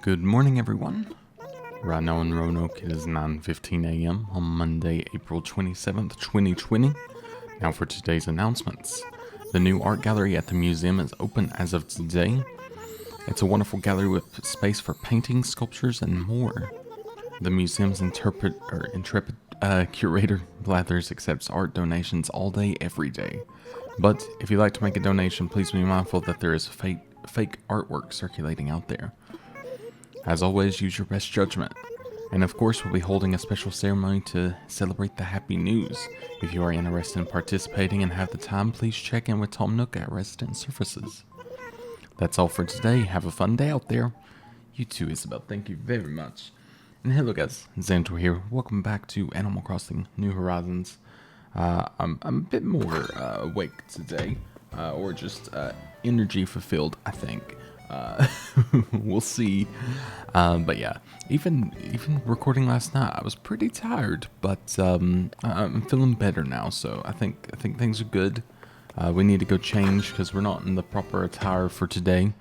Good morning, everyone. Right now in Roanoke, it is 9:15 a.m. on Monday, April 27th, 2020. Now for today's announcements. The new art gallery at the museum is open as of today. It's a wonderful gallery with space for paintings, sculptures, and more. The museum's intrepid curator Blathers accepts art donations all day, every day. But if you'd like to make a donation, please be mindful that there is fake artwork circulating out there. As always, use your best judgment. And of course, we'll be holding a special ceremony to celebrate the happy news. If you are interested in participating and have the time, please check in with Tom Nook at Resident Services. That's all for today. Have a fun day out there. You too, Isabel. Thank you very much. And hello guys, Zanitor here. Welcome back to Animal Crossing New Horizons. I'm a bit more awake today, or just energy fulfilled, I think. We'll see. But yeah, even recording last night, I was pretty tired, but I'm feeling better now. So I think things are good. We need to go change because we're not in the proper attire for today.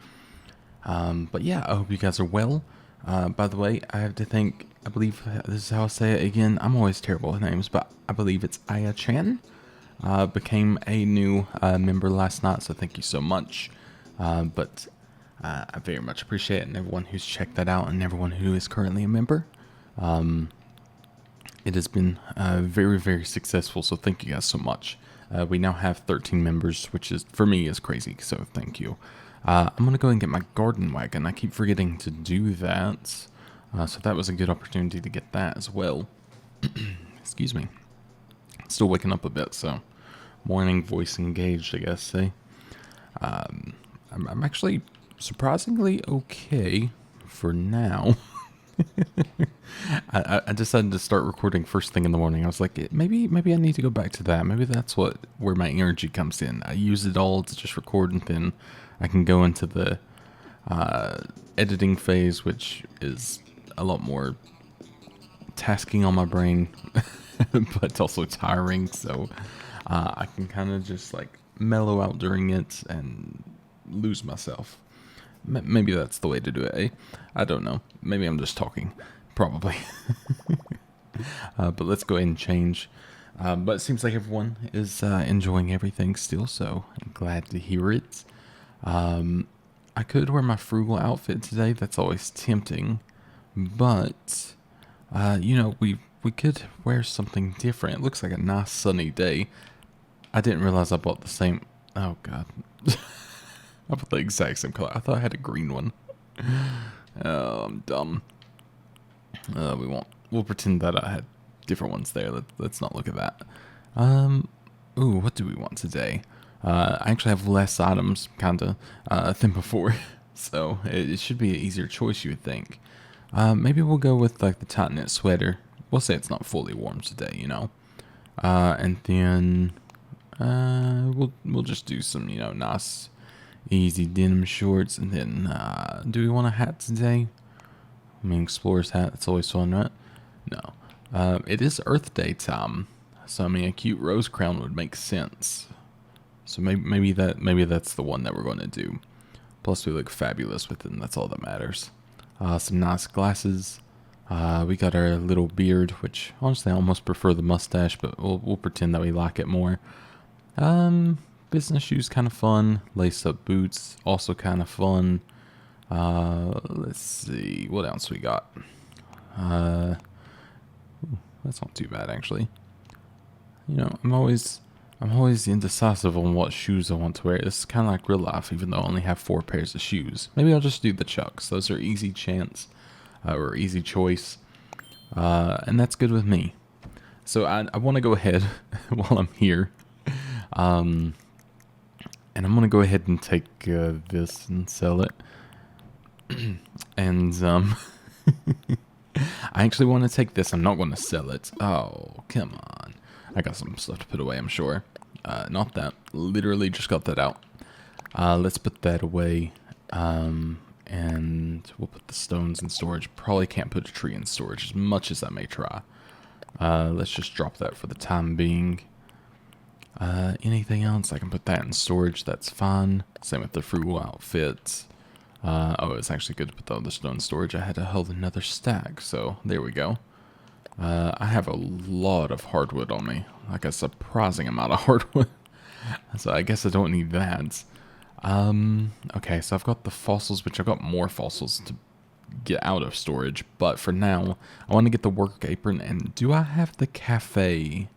But yeah, I hope you guys are well. By the way, I have to thank, I believe this is how I say it again. I'm always terrible with names, but I believe it's Aya Chan. Became a new member last night, so thank you so much. But I very much appreciate it, and everyone who's checked that out, and everyone who is currently a member. It has been very, very successful, so thank you guys so much. We now have 13 members, which is, for me, is crazy, so thank you. I'm going to go and get my garden wagon. I keep forgetting to do that, so that was a good opportunity to get that as well. Excuse me. Still waking up a bit, so morning voice engaged, I guess, say. I'm actually surprisingly okay for now. I decided to start recording first thing in the morning. I was like, maybe I need to go back to that. Maybe that's where my energy comes in. I use it all to just record, and then I can go into the editing phase, which is a lot more tasking on my brain, but also tiring. So I can kind of just like mellow out during it and lose myself. Maybe that's the way to do it, eh? I don't know. Maybe I'm just talking. Probably. But let's go ahead and change. But it seems like everyone is enjoying everything still, so I'm glad to hear it. I could wear my frugal outfit today. That's always tempting. But, we could wear something different. It looks like a nice sunny day. I didn't realize I bought the same... Oh, God. I bought the exact same color. I thought I had a green one. Oh, I'm dumb. We'll pretend that I had different ones there. Let's not look at that. Ooh, what do we want today? I actually have less items, kinda, than before. So, it should be an easier choice, you would think. Maybe we'll go with, like, the tight knit sweater. We'll say it's not fully warm today, you know. And then, we'll just do some, nice... easy denim shorts, and then, do we want a hat today? I mean, explorer's hat, that's always fun, right? No. It is Earth Day time, so I mean, a cute rose crown would make sense. So maybe that's the one that we're going to do. Plus, we look fabulous with it, and that's all that matters. Some nice glasses. We got our little beard, which, honestly, I almost prefer the mustache, but we'll pretend that we like it more. Business shoes, kind of fun. Lace-up boots, also kind of fun. Let's see, what else we got? That's not too bad, actually. I'm always indecisive on what shoes I want to wear. It's kind of like real life, even though I only have 4 pairs of shoes. Maybe I'll just do the Chucks. Those are easy chance, or easy choice. And that's good with me. So I want to go ahead while I'm here. And I'm going to go ahead and take this and sell it. And I actually want to take this. I'm not going to sell it. Oh, come on. I got some stuff to put away, I'm sure. Not that. Literally just got that out. Let's put that away. And we'll put the stones in storage. Probably can't put a tree in storage as much as I may try. Let's just drop that for the time being. Anything else? I can put that in storage. That's fine. Same with the frugal outfit. Oh, it's actually good to put the other stone in storage. I had to hold another stack, so there we go. I have a lot of hardwood on me, like a surprising amount of hardwood. So I guess I don't need that. Okay, so I've got the fossils, which I've got more fossils to get out of storage. But for now, I want to get the work apron. And do I have the cafe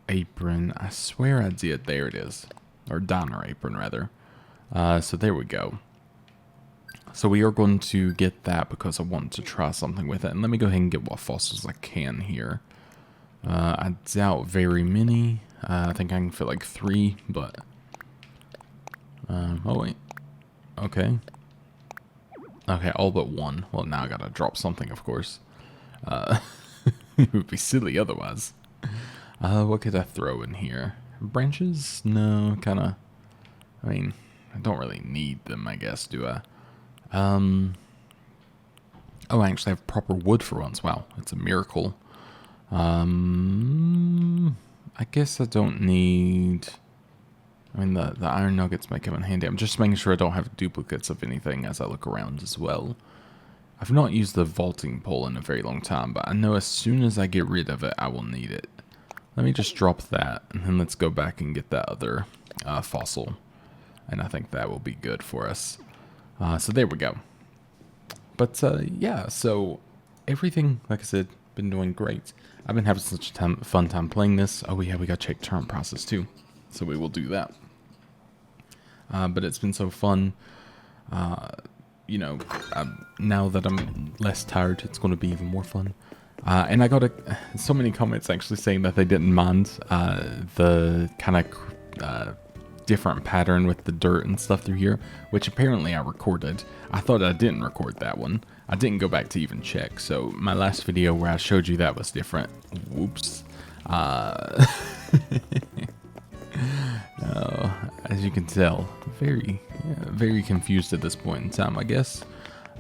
apron? I swear I did. There it is. Or diner apron, rather. So there we go. So we are going to get that because I want to try something with it. And let me go ahead and get what fossils I can here. I doubt very many. I think I can fit like 3, but... oh wait. Okay. Okay, all but 1. Well, now I gotta drop something, of course. It would be silly otherwise. What could I throw in here? Branches? No, kinda... I mean, I don't really need them, I guess, do I? Oh, I actually have proper wood for once. Wow, it's a miracle. I guess I don't need... I mean, the iron nuggets might come in handy. I'm just making sure I don't have duplicates of anything as I look around as well. I've not used the vaulting pole in a very long time, but I know as soon as I get rid of it, I will need it. Let me just drop that, and then let's go back and get that other fossil. And I think that will be good for us. So there we go. But yeah, so everything, like I said, been doing great. I've been having such a fun time playing this. Oh yeah, we got to check turn process too. So we will do that. But it's been so fun. You know, now that I'm less tired, it's going to be even more fun. And I got so many comments actually saying that they didn't mind the kind of different pattern with the dirt and stuff through here, which apparently I recorded. I thought I didn't record that one. I didn't go back to even check. So my last video where I showed you that was different. Whoops. As you can tell, very confused at this point in time, I guess.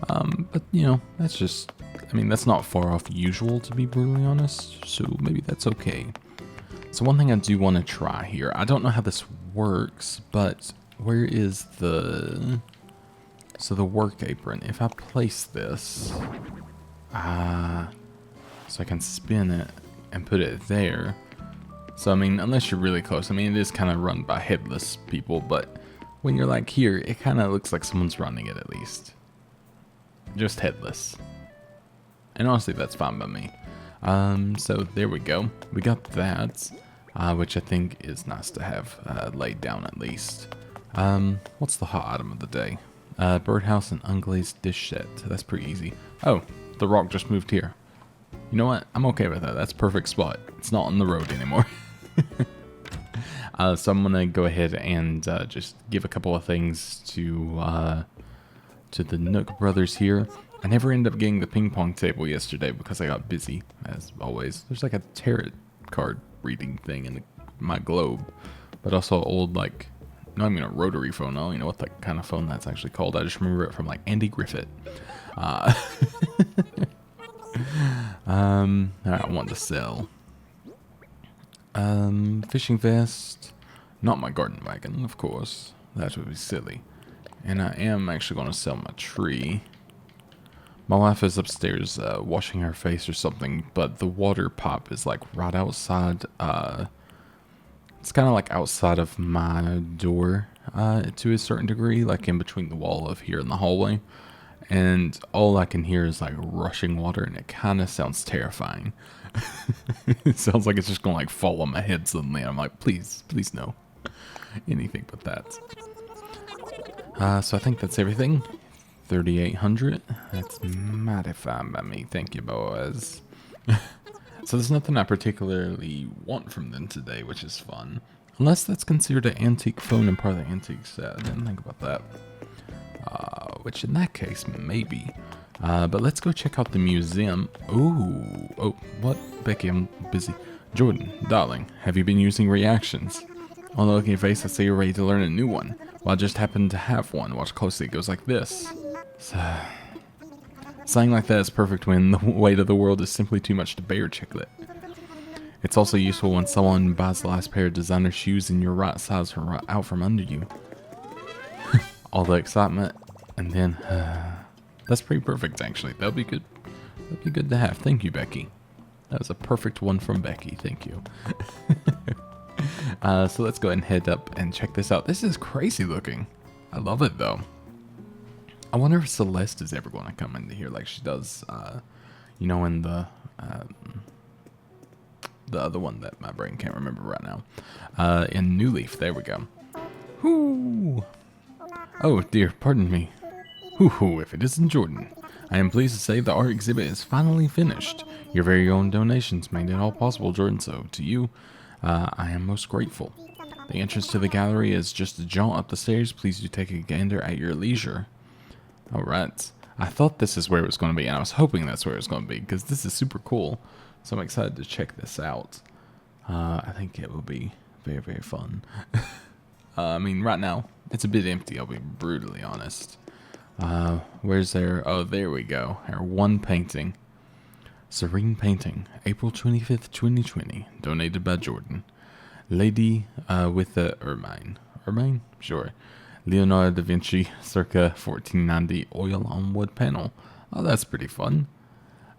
But you know, that's just, I mean, that's not far off usual, to be brutally honest. So maybe that's okay. So one thing I do want to try here, I don't know how this works, but where is the work apron? If I place this, so I can spin it and put it there. So I mean, unless you're really close, I mean, it is kind of run by headless people, but when you're like here, it kind of looks like someone's running it at least. Just headless. And honestly, that's fine by me. So there we go. We got that, which I think is nice to have laid down at least. What's the hot item of the day? Birdhouse and unglazed dish set. That's pretty easy. Oh, the rock just moved here. You know what? I'm okay with that. That's a perfect spot. It's not on the road anymore. So I'm gonna go ahead and just give a couple of things to the Nook brothers here. I never ended up getting the ping pong table yesterday because I got busy, as always. There's like a tarot card reading thing in my globe, but also old, like, not even a rotary phone. I don't even know what that kind of phone that's actually called. I just remember it from like Andy Griffith. Alright, I want to sell. Fishing vest. Not my garden wagon, of course. That would be silly. And I am actually going to sell my tree. My wife is upstairs washing her face or something, but the water pop is like right outside. It's kind of like outside of my door to a certain degree, like in between the wall of here in the hallway. And all I can hear is like rushing water, and it kind of sounds terrifying. It sounds like it's just going to like fall on my head suddenly. I'm like, please, please no. Anything but that. So I think that's everything. 3,800. That's mighty fine by me. Thank you, boys. So there's nothing I particularly want from them today, which is fun. Unless that's considered an antique phone and part of the antique set. I didn't think about that. Which in that case, maybe. But let's go check out the museum. Ooh. Oh, what? Becky, I'm busy. Jordan, darling, have you been using reactions? On the look in your face, I say you're ready to learn a new one. Well, I just happen to have one. Watch closely. It goes like this. Saying like that is perfect when the weight of the world is simply too much to bear, chicklet. It's also useful when someone buys the last pair of designer shoes and your right size are out from under you. All the excitement And then, that's pretty perfect, actually. That'll be good. That'll be good to have. Thank you, Becky. That was a perfect one from Becky. Thank you. So let's go ahead and head up and check this out. This is crazy looking. I love it, though. I wonder if Celeste is ever going to come into here like she does, you know, in the other one that my brain can't remember right now. In New Leaf. There we go. Whoo! Oh, dear. Pardon me. Hoo-hoo, if it isn't Jordan. I am pleased to say the art exhibit is finally finished. Your very own donations made it all possible, Jordan, so to you, I am most grateful. The entrance to the gallery is just a jaunt up the stairs. Please do take a gander at your leisure. Alright. I thought this is where it was going to be, and I was hoping that's where it was going to be, because this is super cool. So I'm excited to check this out. I think it will be very, very fun. I mean, right now, it's a bit empty, I'll be brutally honest. Where's there? Oh, there we go. Our one painting. Serene Painting, April 25th, 2020. Donated by Jordan. Lady with the Ermine. Ermine? Sure. Leonardo da Vinci, circa 1490, oil on wood panel. Oh, that's pretty fun.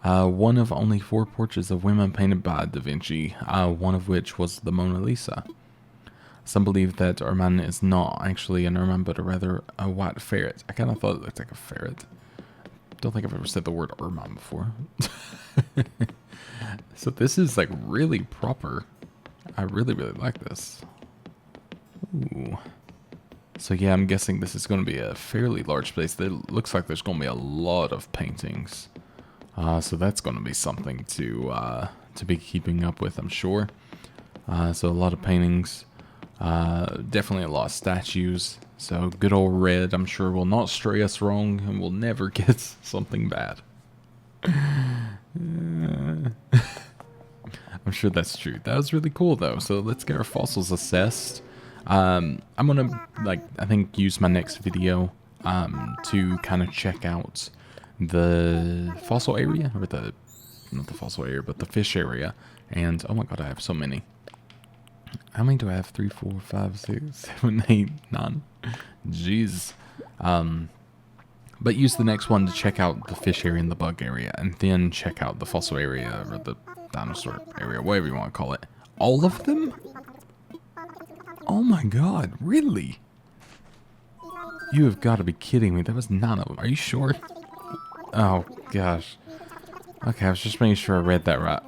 One of only 4 portraits of women painted by da Vinci, one of which was the Mona Lisa. Some believe that ermine is not actually an ermine, but rather a white ferret. I kind of thought it looked like a ferret. Don't think I've ever said the word ermine before. So this is like really proper. I really, really like this. Ooh. So yeah, I'm guessing this is going to be a fairly large space. It looks like there's going to be a lot of paintings. So that's going to be something to be keeping up with, I'm sure. So a lot of paintings. Definitely a lot of statues. So good old red, I'm sure, will not stray us wrong and will never get something bad. I'm sure that's true. That was really cool, though. So let's get our fossils assessed. I'm gonna, I think use my next video to kind of check out the fossil area, or not the fossil area, but the fish area. And oh my god, I have so many. How many do I have? 3, 4, 5, 6, 7, 8, 9. Jeez. But use the next one to check out the fish area and the bug area, and then check out the fossil area, or the dinosaur area, whatever you want to call it. All of them? Oh my god, really? You have got to be kidding me. That was 9 of them. Are you sure? Oh, gosh. Okay, I was just making sure I read that right.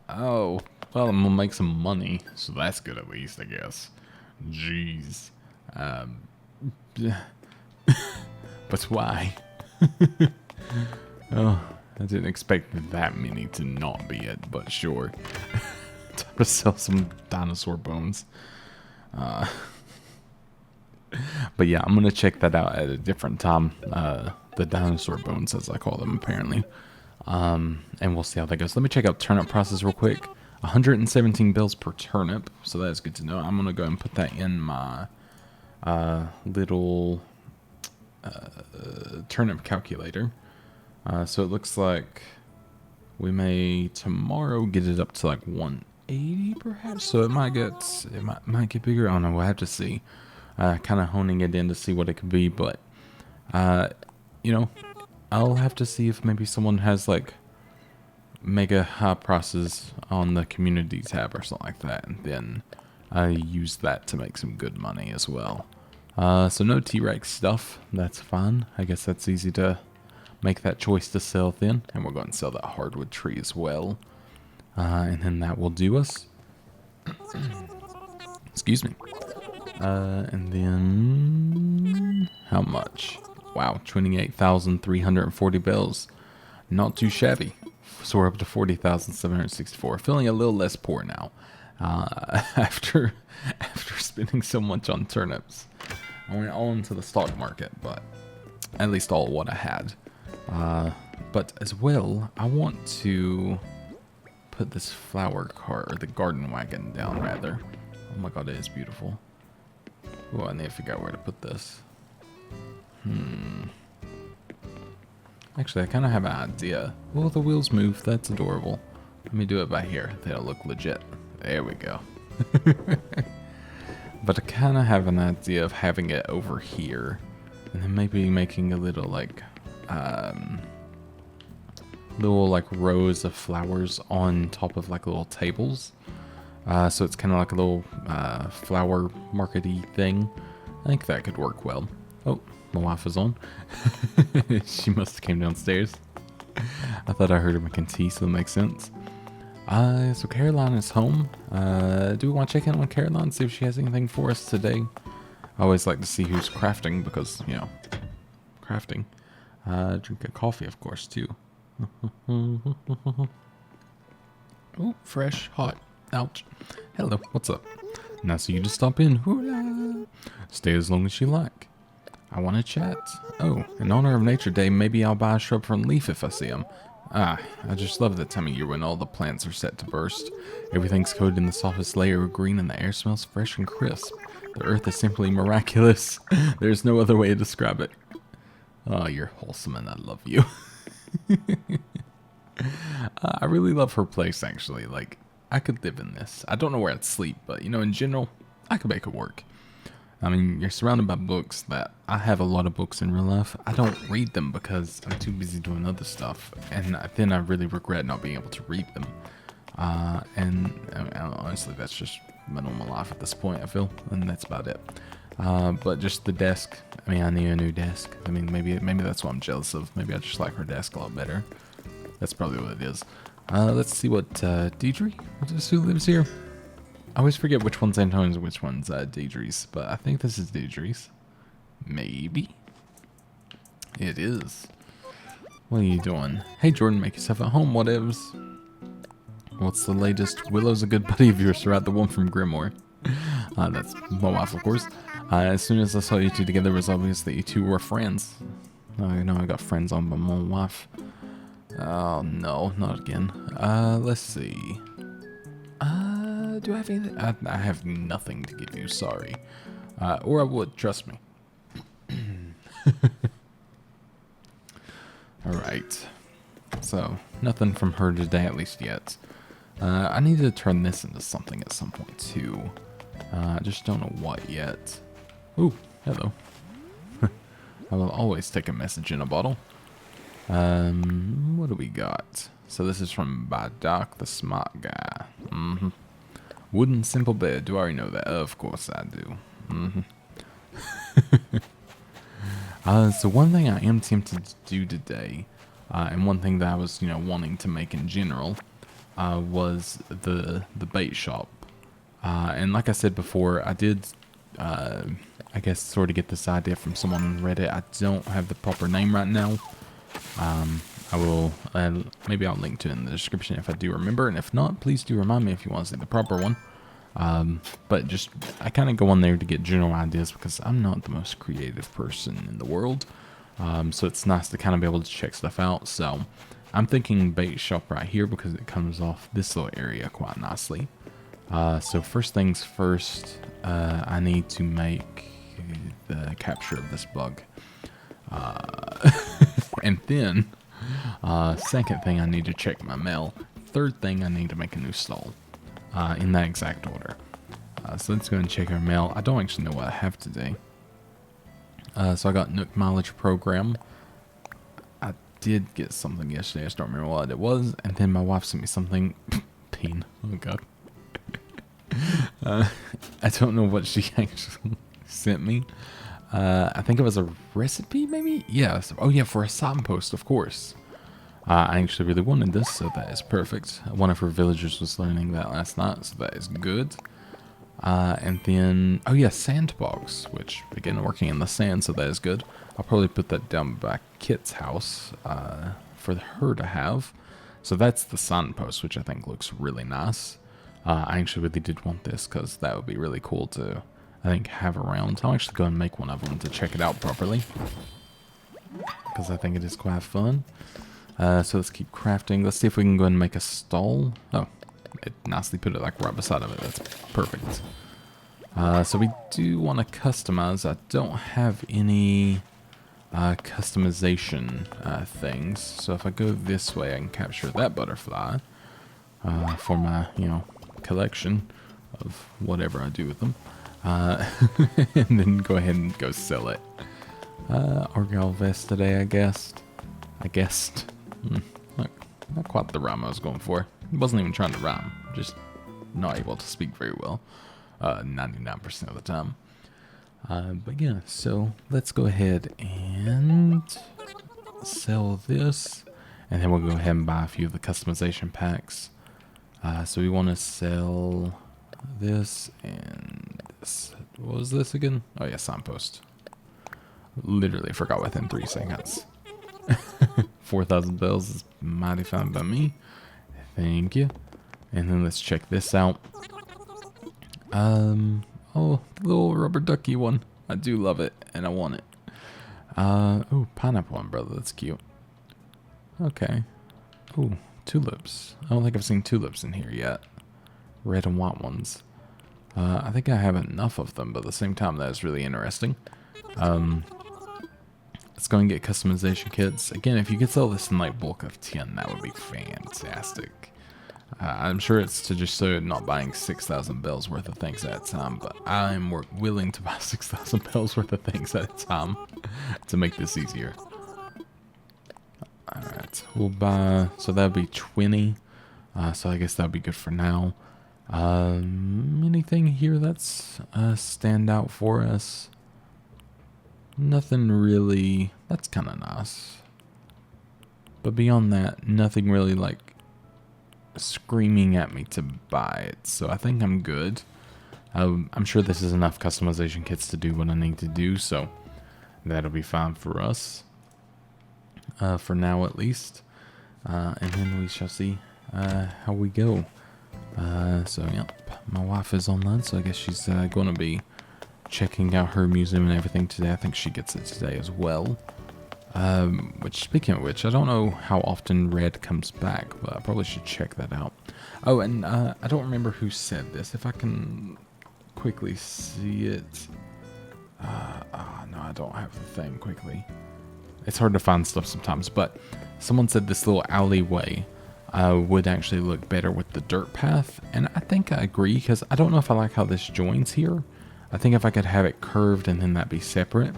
Oh, well, I'm gonna make some money, so that's good at least, I guess. Jeez. But why? Oh, I didn't expect that many to not be it, but sure. Time to sell some dinosaur bones. But yeah, I'm gonna check that out at a different time. The dinosaur bones, as I call them, apparently. And we'll see how that goes. Let me check out turnip prices real quick. 117 bills per turnip, so that's good to know. I'm gonna go ahead and put that in my little turnip calculator. So it looks like we may tomorrow get it up to like 180 perhaps. So it might get bigger. I don't know. We'll have to see. Kind of honing it in to see what it could be, but you know, I'll have to see if maybe someone has like mega high prices on the community tab or something like that, and then use that to make some good money as well. So no T-Rex stuff, that's fine. I guess that's easy to make that choice to sell then, and we'll go and sell that hardwood tree as well. And then that will do us. Excuse me. And then how much? Wow, 28,340 bells. Not too shabby. So we're up to 40,764. Feeling a little less poor now. After spending so much on turnips. I went all into the stock market, but at least all what I had. But as well, I want to put this flower cart, or the garden wagon down rather. Oh my god, it is beautiful. Oh, I need to figure out where to put this. Actually, I kind of have an idea. Oh, the wheels move. That's adorable. Let me do it by here. That'll look legit. There we go. But I kind of have an idea of having it over here. And then maybe making a little like rows of flowers on top of like little tables. So it's kind of like a little flower market-y thing. I think that could work well. Oh, my wife is on. She must have came downstairs. I thought I heard her making tea, so that makes sense. So Caroline is home. Do we want to check in on Caroline, see if she has anything for us today? I always like to see who's crafting because, you know, crafting. Drink a coffee, of course, too. Oh, fresh, hot. Ouch. Hello, what's up? Nice of you to stop in. Hooray! Stay as long as you like. I want to chat. Oh, in honor of Nature Day, maybe I'll buy a shrub from Leaf if I see him. Ah, I just love that time of year when all the plants are set to burst. Everything's coated in the softest layer of green and the air smells fresh and crisp. The earth is simply miraculous. There's no other way to describe it. Oh, you're wholesome and I love you. I really love her place, actually. Like, I could live in this. I don't know where I'd sleep, but, you know, in general, I could make it work. I mean, you're surrounded by books that I have a lot of books in real life. I don't read them because I'm too busy doing other stuff. And then I really regret not being able to read them. And honestly, that's just my normal life at this point, I feel. And that's about it. But just the desk. I mean, I need a new desk. I mean, maybe that's what I'm jealous of. Maybe I just like her desk a lot better. That's probably what it is. Let's see what, Deidre? Who lives here? I always forget which one's Antonio's and which one's, Deidre's. But I think this is Deidre's. Maybe? It is. What are you doing? Hey, Jordan, make yourself at home, whatevs. What's the latest? Willow's a good buddy of yours, right? The one from Grimoire. That's my wife, of course. As soon as I saw you two together, it was obvious that you two were friends. I know I got friends on by my wife. Oh, no, not again. Let's see. Do I have anything? I have nothing to give you, sorry. Or I would, trust me. Alright. So, nothing from her today, at least yet. I need to turn this into something at some point, too. I just don't know what yet. Ooh, hello. I will always take a message in a bottle. What do we got? So this is from Badak the Smart Guy. Wooden simple bed. Do I already know that? Of course I do. So one thing I am tempted to do today, and one thing that I was, you know, wanting to make in general, was the bait shop. And like I said before, I did, I guess, sort of get this idea from someone on Reddit. I don't have the proper name right now. I will, maybe I'll link to it in the description if I do remember, and if not, please do remind me if you want to see the proper one. But just, I kind of go on there to get general ideas because I'm not the most creative person in the world. So it's nice to kind of be able to check stuff out. So I'm thinking bait shop right here because it comes off this little area quite nicely. So first things first, I need to make the capture of this bug. And then, second thing, I need to check my mail. Third thing, I need to make a new stall. In that exact order. So let's go and check our mail. I don't actually know what I have today. So I got Nook Mileage Program. I did get something yesterday. I just don't remember what it was. And then my wife sent me something. Peen. Oh, God. I don't know what she actually sent me. I think it was a recipe, maybe? Yes. Oh, yeah, for a signpost, of course. I actually really wanted this, so that is perfect. One of her villagers was learning that last night, so that is good. And then, oh yeah, sandbox, which, again, working in the sand, so that is good. I'll probably put that down by Kit's house for her to have. So that's the signpost, which I think looks really nice. I actually really did want this, because that would be really cool to, I think, have around. I'll actually go and make one of them to check it out properly, because I think it is quite fun. So let's keep crafting. Let's see if we can go and make a stall. Oh, it nicely put it like right beside of it. That's perfect. So we do want to customize. I don't have any customization things. So if I go this way, I can capture that butterfly for my, you know, collection of whatever I do with them. And then go ahead and go sell it. Argyle vest today, I guessed. Not, not quite the rhyme I was going for. He wasn't even trying to rhyme. Just not able to speak very well. 99% of the time. But yeah, so let's go ahead and sell this. And then we'll go ahead and buy a few of the customization packs. So we want to sell this and this. What was this again? Oh yeah, signpost. Literally forgot within 3 seconds. 4,000 bells is mighty fine by me. Thank you. And then let's check this out. Oh, the little rubber ducky one. I do love it, and I want it. Oh, pineapple umbrella. That's cute. Okay. Oh, tulips. I don't think I've seen tulips in here yet. Red and white ones. I think I have enough of them, but at the same time, that is really interesting. Let's go and get customization kits. Again, if you could sell this in like bulk of 10, that would be fantastic. I'm sure it's to just so not buying 6,000 bells worth of things at a time, but I'm willing to buy 6,000 bells worth of things at a time to make this easier. Alright, we'll buy, so that would be 20, so I guess that would be good for now. Anything here that's stand out for us? Nothing really, that's kind of nice. But beyond that, nothing really like screaming at me to buy it, so I think I'm good. I'm sure this is enough customization kits to do what I need to do, so that'll be fine for us. For now at least. And then we shall see how we go. So yep, my wife is online, so I guess she's going to be checking out her museum and everything today. I think she gets it today as well. Which, speaking of which, I don't know how often Red comes back, but I probably should check that out. Oh, and I don't remember who said this. If I can quickly see it. No, I don't have the thing quickly. It's hard to find stuff sometimes, but someone said this little alleyway would actually look better with the dirt path, and I think I agree, because I don't know if I like how this joins here. I think if I could have it curved and then that be separate,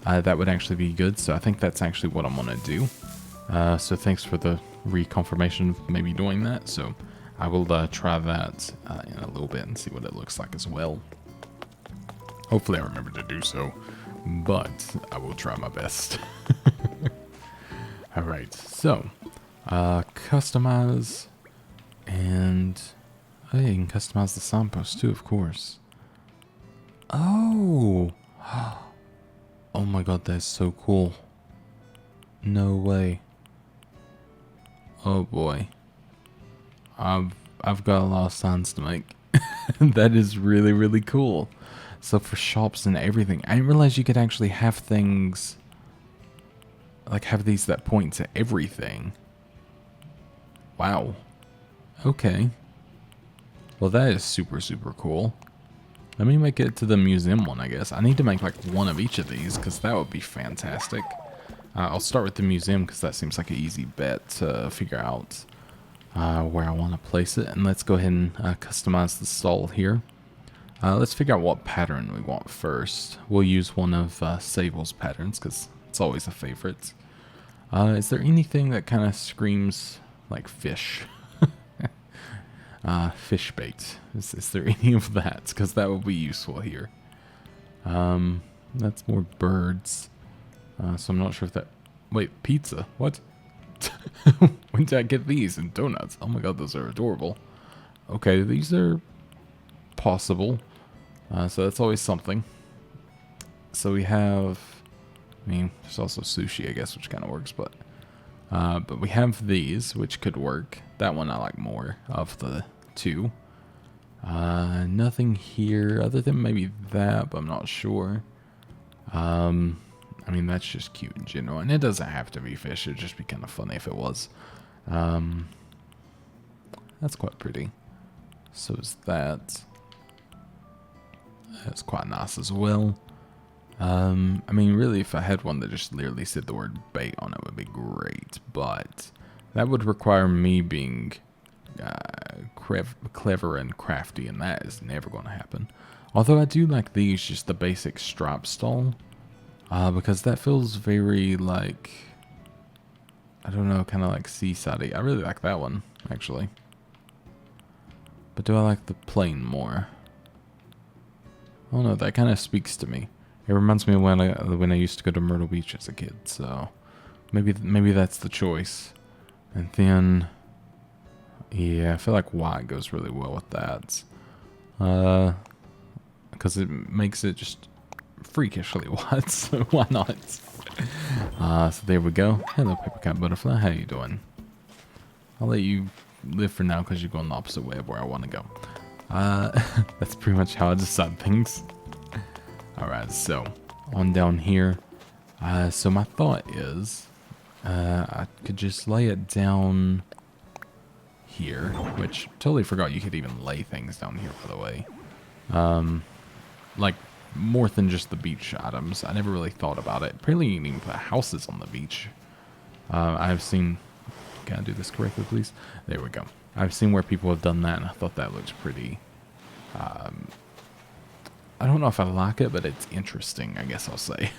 that would actually be good, so I think that's actually what I'm going to do. So thanks for the reconfirmation of maybe doing that, so I will try that in a little bit and see what it looks like as well. Hopefully I remember to do so, but I will try my best. Alright, so customize, and oh yeah, you can customize the signpost too, of course. Oh! Oh my god, that's so cool. No way. Oh boy. I've got a lot of signs to make. That is really, really cool. So for shops and everything, I didn't realize you could actually have things, like have these that point to everything. Wow. Okay. Well, that is super, super cool. Let me make it to the museum one, I guess. I need to make like one of each of these, because that would be fantastic. I'll start with the museum, because that seems like an easy bet to figure out where I want to place it. And let's go ahead and customize the stall here. Let's figure out what pattern we want first. We'll use one of Sable's patterns, because it's always a favorite. Is there anything that kind of screams like fish? Fish bait. Is there any of that? Because that will be useful here. That's more birds. So I'm not sure if that... Wait, pizza? What? When did I get these? And donuts. Oh my god, those are adorable. Okay, these are possible. So that's always something. So we have... I mean, there's also sushi, I guess, which kind of works, but we have these, which could work. That one I like more of the two. Nothing here other than maybe that, but I'm not sure. I mean, that's just cute in general, and it doesn't have to be fish. It'd just be kind of funny if it was. That's quite pretty. So is that. That's quite nice as well. I mean, really, if I had one that just literally said the word bait on it, would be great. But that would require me being clever and crafty, and that is never going to happen. Although I do like these, just the basic stripe stall. because that feels very like, I don't know, kind of like seaside-y. I really like that one, actually. But do I like the plain more? I don't know, that kind of speaks to me. It reminds me of when I used to go to Myrtle Beach as a kid, so maybe that's the choice. And then, yeah, I feel like white goes really well with that. Because it makes it just freakishly white, so why not? So there we go. Hello, paper cat butterfly. How you doing? I'll let you live for now because you're going the opposite way of where I want to go. That's pretty much how I decide things. Alright, so on down here. So my thought is I could just lay it down here, which totally forgot you could even lay things down here, by the way. Like more than just the beach items. I never really thought about it. Apparently you can even put houses on the beach. I've seen, can I do this correctly, please? There we go. I've seen where people have done that, and I thought that looked pretty, I don't know if I like it, but it's interesting, I guess I'll say.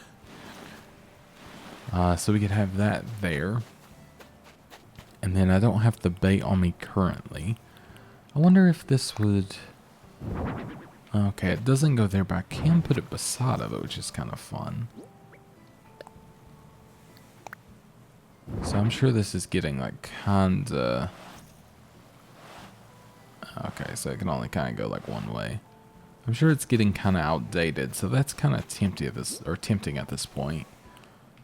So we could have that there. And then I don't have the bait on me currently. I wonder if this would... Okay, it doesn't go there, but I can put it beside of it, which is kind of fun. So I'm sure this is getting like kinda... Okay, so it can only kind of go like one way. I'm sure it's getting kind of outdated, so that's kind of tempting at this point.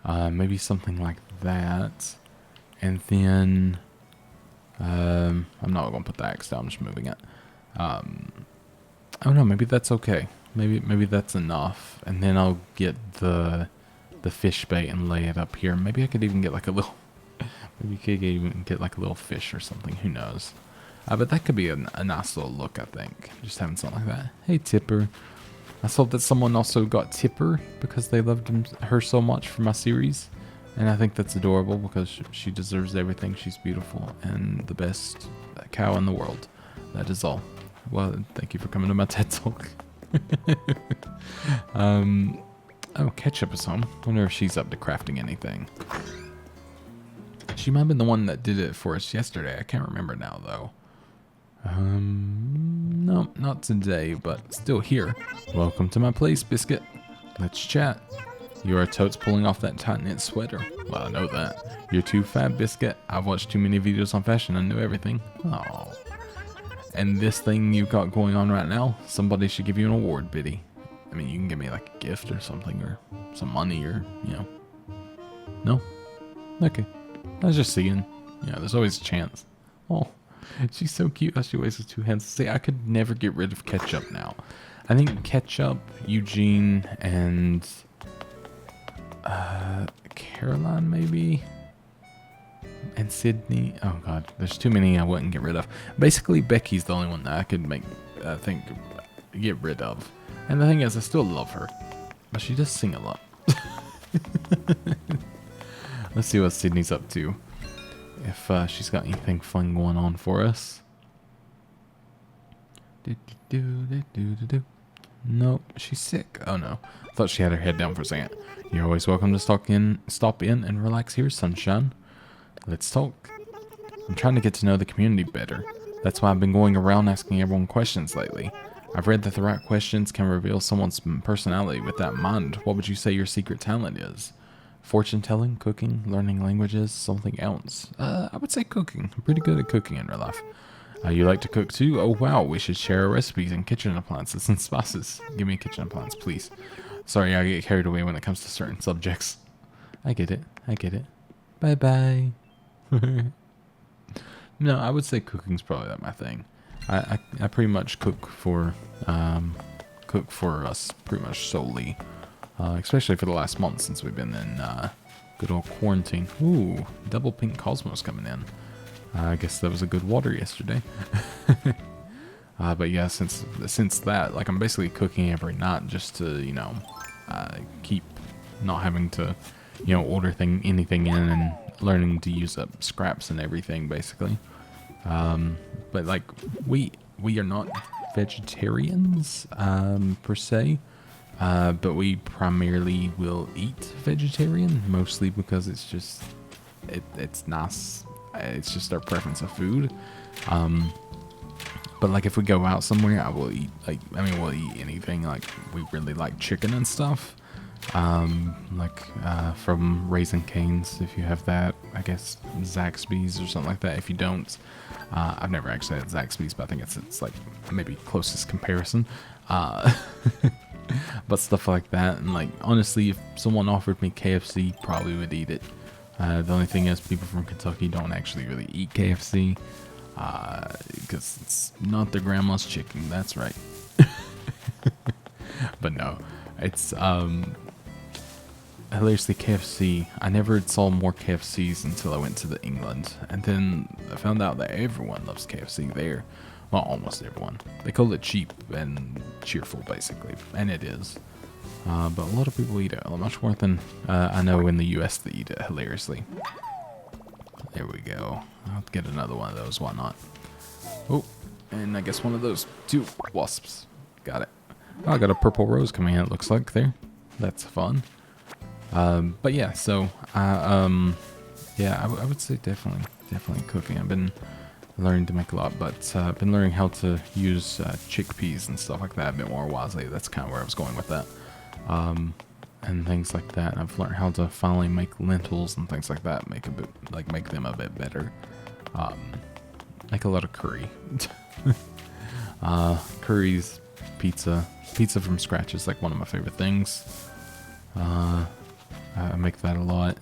Maybe something like that. And then... I'm not going to put the axe down, I'm just moving it. I don't know, maybe that's okay. Maybe that's enough. And then I'll get the fish bait and lay it up here. Maybe I could even get like a little... Maybe you could even get like a little fish or something, who knows. But that could be a nice little look, I think. Just having something like that. Hey, Tipper. I saw that someone also got Tipper because they loved her so much for my series. And I think that's adorable because she deserves everything. She's beautiful and the best cow in the world. That is all. Well, thank you for coming to my TED Talk. Oh, Ketchup is home. Wonder if she's up to crafting anything. She might have been the one that did it for us yesterday. I can't remember now, though. No, not today, but still here. Welcome to my place, Biscuit. Let's chat. You are totes pulling off that tight knit sweater. Well, I know that. You're too fat, Biscuit. I've watched too many videos on fashion and know everything. Oh. And this thing you've got going on right now, somebody should give you an award, Biddy. I mean, you can give me like a gift or something, or some money, or, you know. No? Okay. I was just seeing. Yeah, there's always a chance. Oh, she's so cute how she always has two hands. See, I could never get rid of Ketchup now. I think Ketchup, Eugene, and Caroline maybe, and Sydney. Oh god, there's too many I wouldn't get rid of. Basically, Becky's the only one that I could make, I think, get rid of. And the thing is, I still love her, but she does sing a lot. Let's see what Sydney's up to. If she's got anything fun going on for us. Nope, she's sick. Oh no, I thought she had her head down for a second. You're always welcome to stop in and relax here, sunshine. Let's talk. I'm trying to get to know the community better. That's why I've been going around asking everyone questions lately. I've read that the right questions can reveal someone's personality. With that in mind, what would you say your secret talent is? Fortune telling, cooking, learning languages, something else? I would say cooking. I'm pretty good at cooking in real life. You like to cook too? Oh wow, we should share our recipes and kitchen appliances and spices. Give me a kitchen appliance, please. Sorry, I get carried away when it comes to certain subjects. I get it. I get it. Bye bye. No, I would say cooking's probably not my thing. I pretty much cook for us pretty much solely. Especially for the last month since we've been in good old quarantine. Ooh, double pink cosmos coming in. I guess that was a good water yesterday. But yeah, since that, like, I'm basically cooking every night just to, you know, keep not having to, you know, order anything in and learning to use up scraps and everything, basically. But like, we are not vegetarians per se. but we primarily will eat vegetarian, mostly because it's just it's nice. It's just our preference of food. But like if we go out somewhere, I will eat we'll eat anything. Like we really like chicken and stuff. From Raising Cane's, if you have that, I guess Zaxby's or something like that. If you don't, I've never actually had Zaxby's, but I think it's like maybe closest comparison. But stuff like that, and like honestly, if someone offered me KFC, probably would eat it. The only thing is, people from Kentucky don't actually really eat KFC, because it's not their grandma's chicken. That's right. But no, it's hilariously KFC. I never saw more KFCs until I went to England, and then I found out that everyone loves KFC there. Well, almost everyone. They call it cheap and cheerful, basically, and it is. But a lot of people eat it, much more than I know in the US they eat it hilariously. There we go. I'll get another one of those, why not? Oh, and I guess one of those 2 wasps. Got it. Oh, I got a purple rose coming out, it looks like there. That's fun. But yeah, so I would say definitely cooking. I've been learning to make a lot, but I've been learning how to use chickpeas and stuff like that a bit more wisely. That's kind of where I was going with that. And things like that. I've learned how to finally make lentils and things like that, make them a bit better. Make a lot of curry. Curries, pizza from scratch is like one of my favorite things. I make that a lot.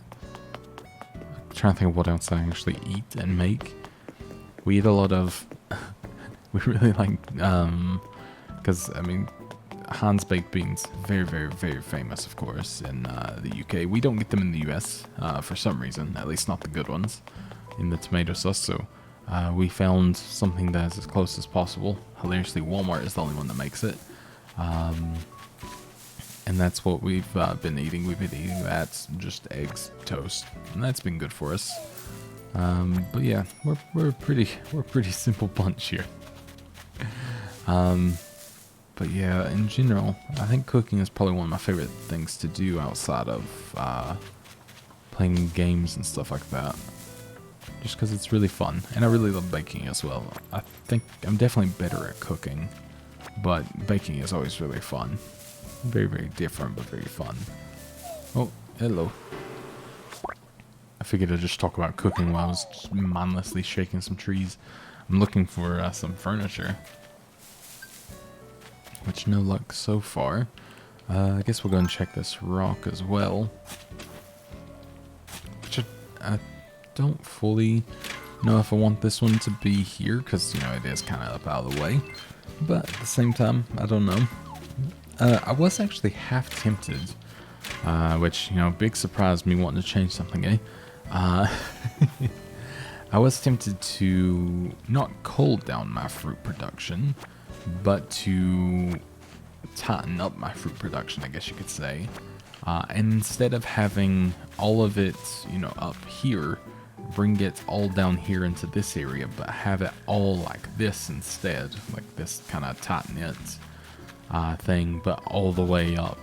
I'm trying to think of what else I actually eat and make. We eat a lot of, we really like, because, I mean, Hans baked beans, very, very, very famous, of course, in the UK. We don't get them in the US for some reason, at least not the good ones, in the tomato sauce. So we found something that is as close as possible. Hilariously, Walmart is the only one that makes it. And that's what we've been eating. We've been eating that, just eggs, toast, and that's been good for us. But yeah, we're a pretty simple bunch here. But yeah, in general, I think cooking is probably one of my favorite things to do outside of playing games and stuff like that. Just because it's really fun, and I really love baking as well. I think I'm definitely better at cooking, but baking is always really fun. Very, very different, but very fun. Oh, hello. I figured I'd just talk about cooking while I was just mindlessly shaking some trees. I'm looking for some furniture, which no luck so far. I guess we'll go and check this rock as well, which I don't fully know if I want this one to be here, because, you know, it is kind of up out of the way, but at the same time, I don't know. I was actually half tempted, which, you know, big surprise, me wanting to change something, eh? I was tempted to not cold down my fruit production, but to tighten up my fruit production, I guess you could say. And instead of having all of it, you know, up here, bring it all down here into this area, but have it all like this instead, like this kind of tighten it thing, but all the way up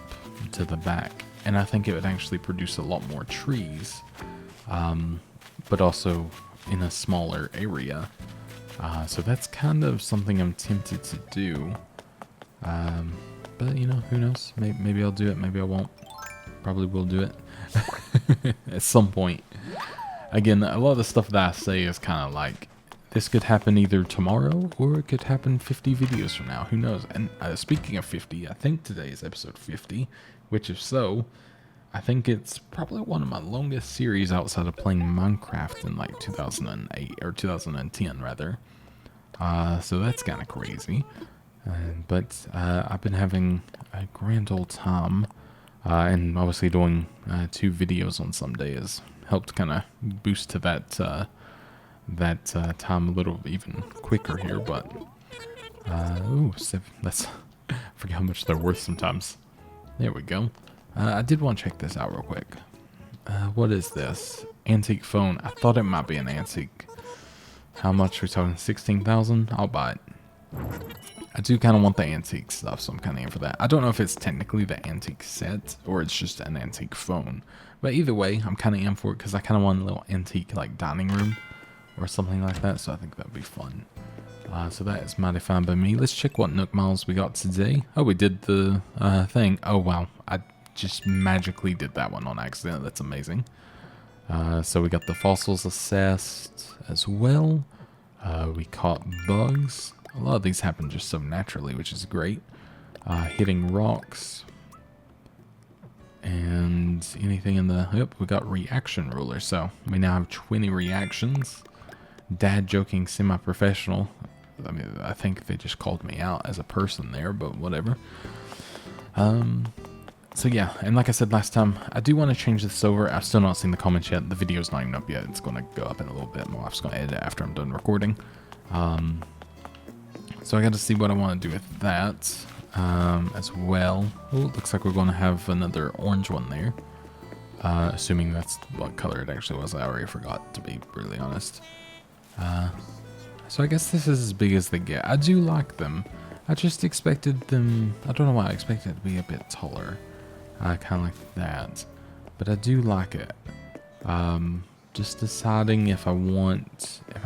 to the back. And I think it would actually produce a lot more trees, but also in a smaller area. So that's kind of something I'm tempted to do. But, you know, who knows? Maybe I'll do it, maybe I won't. Probably will do it at some point. Again, a lot of the stuff that I say is kind of like, this could happen either tomorrow or it could happen 50 videos from now. Who knows? And speaking of 50, I think today is episode 50, which if so, I think it's probably one of my longest series outside of playing Minecraft in like 2008 or 2010 rather. So that's kind of crazy. But I've been having a grand old time, and obviously doing 2 videos on some days helped kind of boost to that time a little even quicker here. But that's I forget how much they're worth sometimes. There we go. I did want to check this out real quick. What is this? Antique phone. I thought it might be an antique. How much? We're talking 16,000? I'll buy it. I do kind of want the antique stuff, so I'm kind of in for that. I don't know if it's technically the antique set or it's just an antique phone. But either way, I'm kind of in for it because I kind of want a little antique like dining room or something like that. So I think that would be fun. So that is mighty fine by me. Let's check what Nook Miles we got today. Oh, we did the thing. Oh, wow. I just magically did that one on accident. That's amazing. So we got the fossils assessed as well. We caught bugs. A lot of these happen just so naturally, which is great. Hitting rocks. And anything in the... Yep, we got reaction ruler. So we now have 20 reactions. Dad joking semi-professional. I mean, I think they just called me out as a person there, but whatever. So yeah, and like I said last time, I do want to change this over. I've still not seen the comments yet. The video's not even up yet. It's going to go up in a little bit. My wife's going to edit it after I'm done recording. So I got to see what I want to do with that as well. Oh, it looks like we're going to have another orange one there. Assuming that's what color it actually was. I already forgot, to be brutally honest. So I guess this is as big as they get. I do like them. I just expected them... I don't know why I expected it to be a bit taller. Kind of like that. But I do like it. Just deciding if I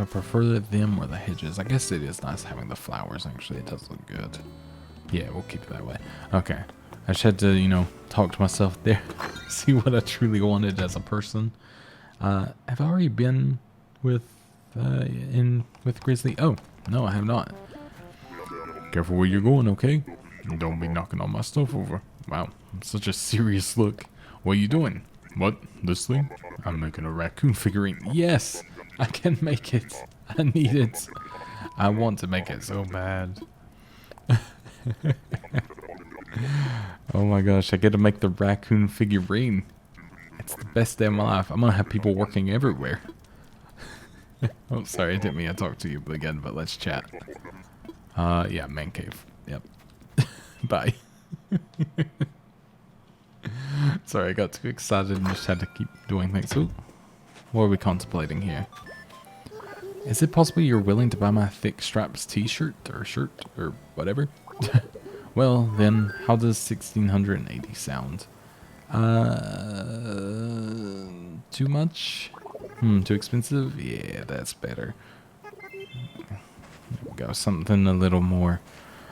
prefer them or the hedges. I guess it is nice having the flowers, actually. It does look good. Yeah, we'll keep it that way. Okay. I just had to, you know, talk to myself there. See what I truly wanted as a person. Have I already been with... with Grizzly? Oh, no, I have not. Careful where you're going, okay? Don't be knocking all my stuff over. Wow, such a serious look. What are you doing? What? This thing? I'm making a raccoon figurine. Yes, I can make it. I need it. I want to make it so bad. Oh my gosh, I get to make the raccoon figurine. It's the best day of my life. I'm gonna have people working everywhere. Oh, sorry, I didn't mean to talk to you again, but let's chat. Yeah, man cave. Yep. Bye. Sorry, I got too excited and just had to keep doing things. Ooh. What are we contemplating here? Is it possible you're willing to buy my thick straps t-shirt or shirt or whatever? Well, then, how does 1680 sound? Too much? Too expensive? Yeah, that's better. There we go, something a little more.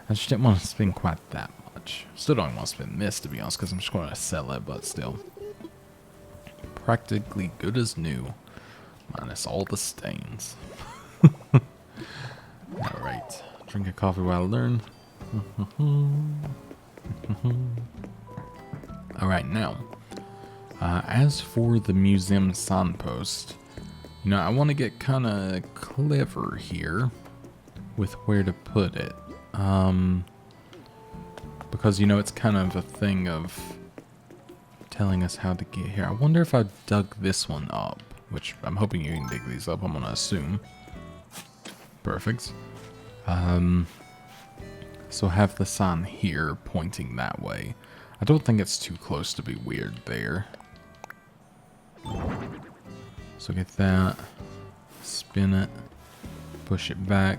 I just didn't want to spend quite that much. Still don't want to spend this, to be honest, because I'm just going to sell it, but still. Practically good as new. Minus all the stains. Alright. Drink a coffee while I learn. Alright, now. As for the museum signpost, you know, I want to get kind of clever here with where to put it. Because, you know, it's kind of a thing of telling us how to get here. I wonder if I dug this one up, which I'm hoping you can dig these up, I'm going to assume. Perfect. So have the sign here pointing that way. I don't think it's too close to be weird there. So get that, spin it, push it back.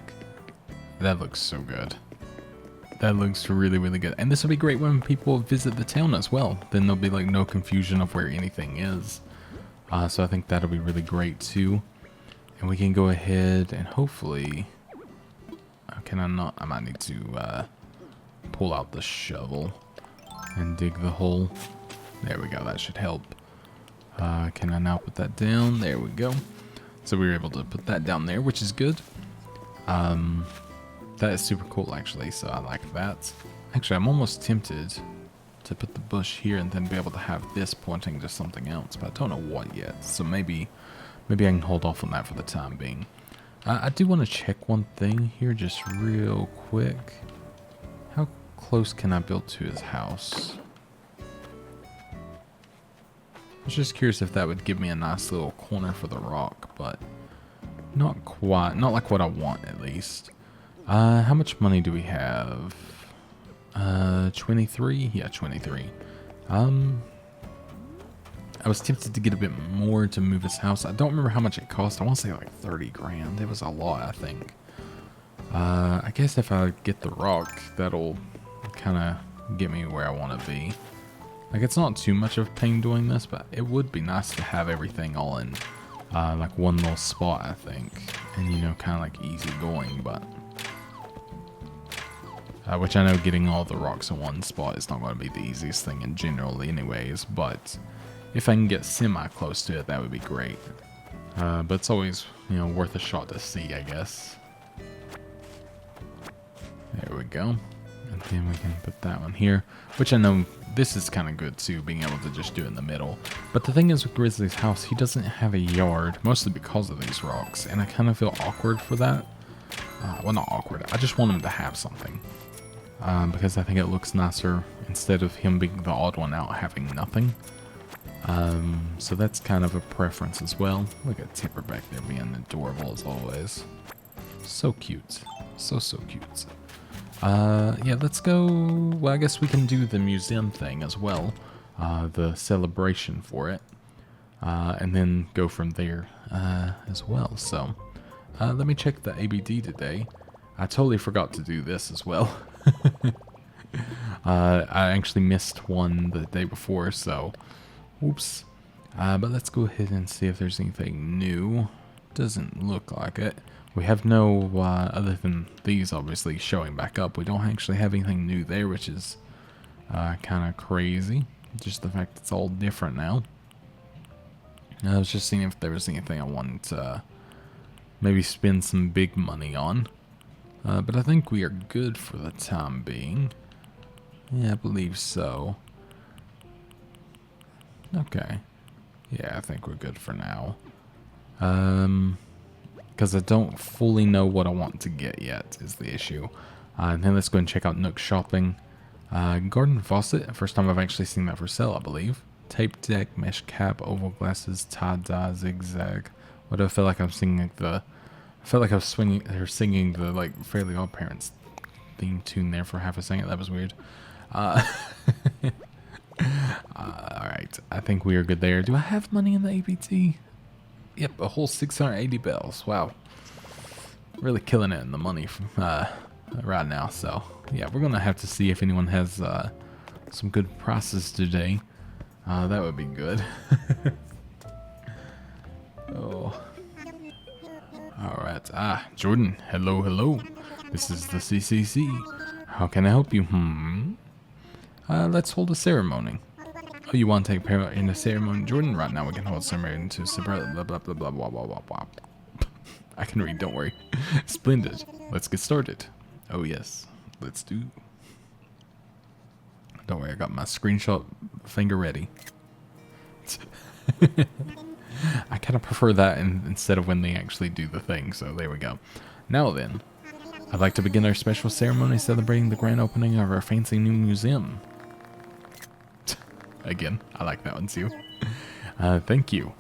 That looks so good. That looks really, really good. And this will be great when people visit the town as well. Then there'll be like no confusion of where anything is. So I think that'll be really great too. And we can go ahead and hopefully... Can I not? I might need to pull out the shovel and dig the hole. There we go, that should help. Can I now put that down? There we go. So we were able to put that down there, which is good. That is super cool, actually, so I like that. Actually, I'm almost tempted to put the bush here and then be able to have this pointing to something else, but I don't know what yet. So maybe I can hold off on that for the time being. I do want to check one thing here just real quick. How close can I build to his house? I was just curious if that would give me a nice little corner for the rock, but not quite. Not like what I want, at least. How much money do we have? 23? Yeah, 23. I was tempted to get a bit more to move his house. I don't remember how much it cost. I want to say like 30 grand. It was a lot, I think. I guess if I get the rock, that'll kind of get me where I want to be. Like, it's not too much of a pain doing this, but it would be nice to have everything all in like one little spot, I think. And, you know, kind of like easy going, but... which I know getting all the rocks in one spot is not going to be the easiest thing in general anyways, but if I can get semi-close to it, that would be great. But it's always, you know, worth a shot to see, I guess. There we go. And then we can put that one here, which I know this is kind of good too, being able to just do it in the middle. But the thing is with Grizzly's house, he doesn't have a yard, mostly because of these rocks, and I kind of feel awkward for that. Well, not awkward, I just want him to have something. Because I think it looks nicer instead of him being the odd one out having nothing. So that's kind of a preference as well. Look at Tipper back there being adorable as always. So cute. So cute. Yeah, let's go. Well, I guess we can do the museum thing as well. The celebration for it. And then go from there as well. So let me check the ABD today. I totally forgot to do this as well. I actually missed one the day before, so oops. But let's go ahead and see if there's anything new. Doesn't look like it. We have no, other than these obviously showing back up, we don't actually have anything new there, which is kind of crazy. Just the fact it's all different now. I was just seeing if there was anything I wanted to maybe spend some big money on. But I think we are good for the time being. Yeah, I believe so. Okay. Yeah, I think we're good for now. Because I don't fully know what I want to get yet is the issue. And then let's go and check out Nook Shopping. Garden faucet, first time I've actually seen that for sale, I believe. Tape deck, mesh cap, oval glasses, tie-dye, zigzag. What do I feel like I'm singing like the... I felt like I was singing the like Fairly Odd Parents theme tune there for half a second. That was weird. Alright, I think we are good there. Do I have money in the APT? Yep, a whole 680 bells. Wow. Really killing it in the money right now. So, yeah, we're going to have to see if anyone has some good prices today. That would be good. Oh. Alright, Jordan, hello. This is the CCC. How can I help you? Let's hold a ceremony. Oh, you want to take part in a ceremony, Jordan? Right now we can hold a ceremony to blah blah blah blah blah blah blah blah. I can read, don't worry. Splendid. Let's get started. Oh yes, let's do. Don't worry, I got my screenshot finger ready. I kind of prefer that instead of when they actually do the thing, so there we go. Now then, I'd like to begin our special ceremony celebrating the grand opening of our fancy new museum. Again, I like that one too. Thank you.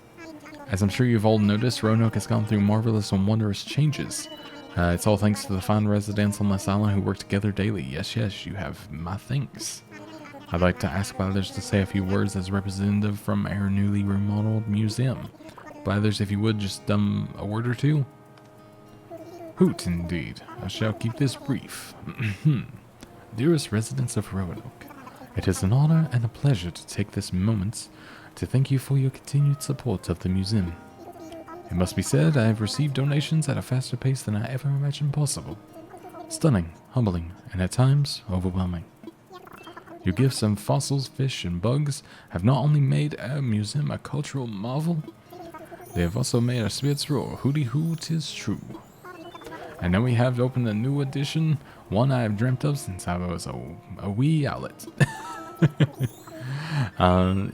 As I'm sure you've all noticed, Roanoke has gone through marvelous and wondrous changes. It's all thanks to the fine residents on this island who work together daily. Yes, you have my thanks. I'd like to ask Blathers to say a few words as representative from our newly remodeled museum. Blathers, if you would, just a word or two. Hoot, indeed. I shall keep this brief. Dearest residents of Roanoke, it is an honor and a pleasure to take this moment to thank you for your continued support of the museum. It must be said, I have received donations at a faster pace than I ever imagined possible. Stunning, humbling, and at times, overwhelming. Your gifts of fossils, fish, and bugs have not only made our museum a cultural marvel, they have also made our spirits roar. Hooty hoo, 'tis true. And now we have opened a new edition, one I have dreamt of since I was a wee owlet.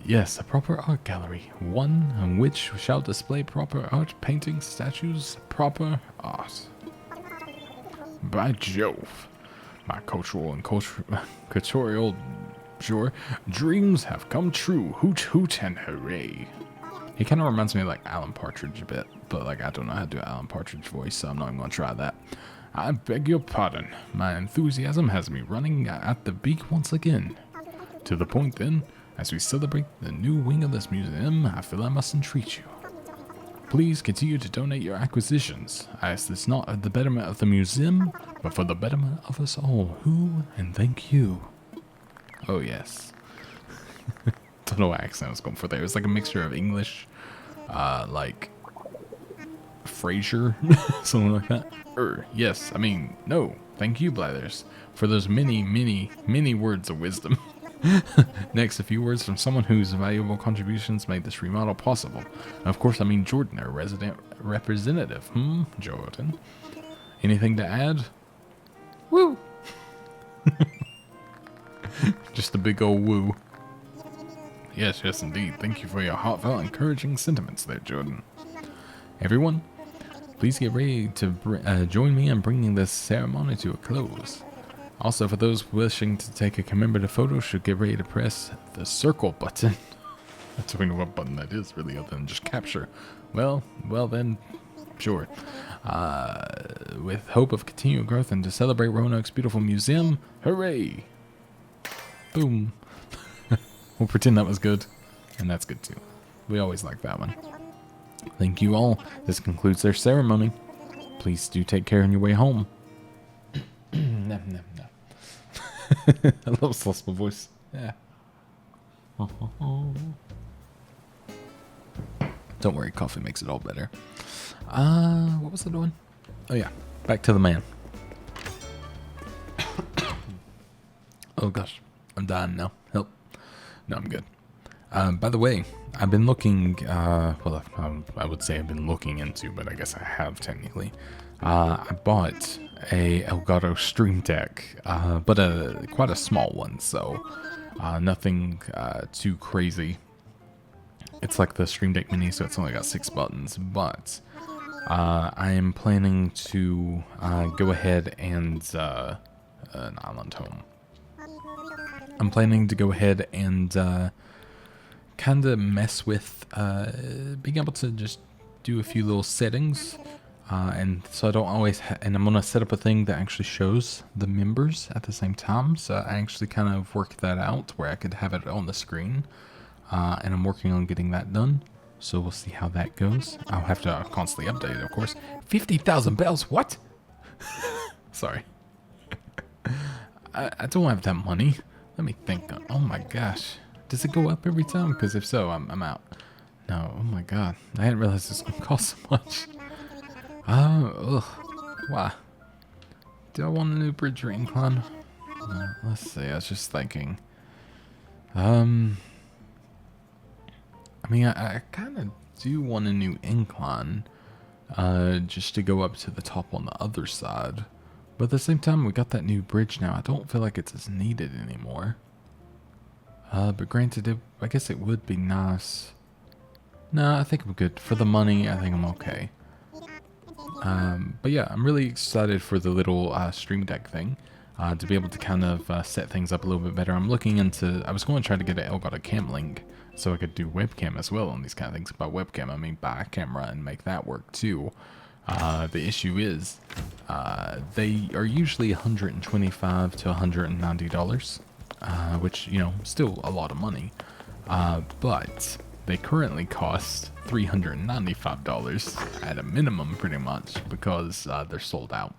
Yes, a proper art gallery, one in which shall display proper art, paintings, statues, proper art. By Jove, my cultural and cultural dreams have come true. Hoot hoot and hooray. He kind of reminds me of like Alan Partridge a bit, but like I don't know how to do Alan Partridge voice, so I'm not even going to try that. I beg your pardon. My enthusiasm has me running at the beak once again. To the point then, as we celebrate the new wing of this museum, I feel I must entreat you. Please continue to donate your acquisitions. I ask this not at the betterment of the museum, but for the betterment of us all. Who and thank you. Oh, yes. Don't know what accent I was going for there. It was like a mixture of English, like Frasier, something like that. Yes, I mean, no. Thank you, Blathers, for those many, many, many words of wisdom. Next, a few words from someone whose valuable contributions made this remodel possible. Of course, I mean Jordan, our resident representative. Jordan. Anything to add? Woo! Just a big old woo. Yes, yes, indeed. Thank you for your heartfelt, encouraging sentiments there, Jordan. Everyone, please get ready to join me in bringing this ceremony to a close. Also, for those wishing to take a commemorative photo, should get ready to press the circle button. I don't know what button that is, really, other than just capture. Well then, sure. With hope of continued growth and to celebrate Roanoke's beautiful museum, hooray! Boom. We'll pretend that was good, and that's good too. We always like that one. Thank you all. This concludes their ceremony. Please do take care on your way home. No. I love lost my voice. Yeah. Don't worry, coffee makes it all better. What was I doing? Oh yeah, back to the man. Oh gosh, I'm dying now. Help. No, I'm good. By the way, I've been looking, well, I would say I've been looking into, but I guess I have technically. I bought a Elgato Stream Deck, but quite a small one, so nothing too crazy. It's like the Stream Deck Mini, so it's only got 6 buttons, but I am planning to go ahead and an island home. I'm planning to go ahead and kind of mess with being able to just do a few little settings. And so I don't always, and I'm going to set up a thing that actually shows the members at the same time. So I actually kind of worked that out where I could have it on the screen. And I'm working on getting that done. So we'll see how that goes. I'll have to constantly update it, of course. 50,000 bells, what? Sorry. I don't have that money. Let me think. Oh my gosh. Does it go up every time? Because if so, I'm out. No, oh my god. I didn't realize this was going to cost so much. Why? Do I want a new bridge or incline? Let's see, I was just thinking. I mean, I kind of do want a new incline. Just to go up to the top on the other side. But at the same time, we got that new bridge now. I don't feel like it's as needed anymore. But granted, I guess it would be nice. No, I think I'm good. For the money, I think I'm okay. But yeah, I'm really excited for the little Stream Deck thing. To be able to kind of set things up a little bit better. I'm looking into... I was going to try to get an Elgato Cam Link so I could do webcam as well on these kind of things. By webcam, I mean buy a camera and make that work too. The issue is they are usually $125 to $190, which, you know, still a lot of money. But they currently cost $395 at a minimum, pretty much, because they're sold out.